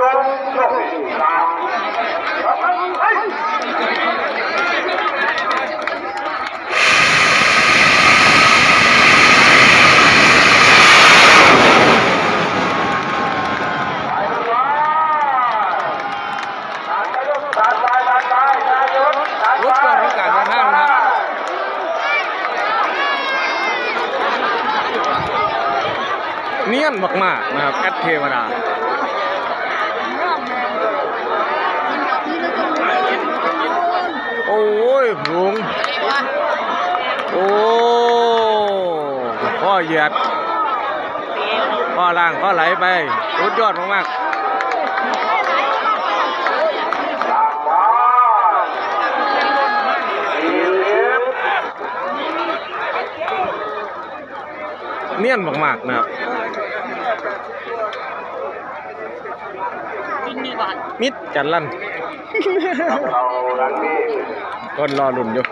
รถก็รถการเดินทางนะครับเนียนมากๆนะครับแอดเทวดาโอ้ยลุงโอ้ข้อเหยียดข้อล่างข้อไหลไปรุดยอดมากๆเนียนมากๆนะครับมิดจันลั่นคนรอลุ่นอยู่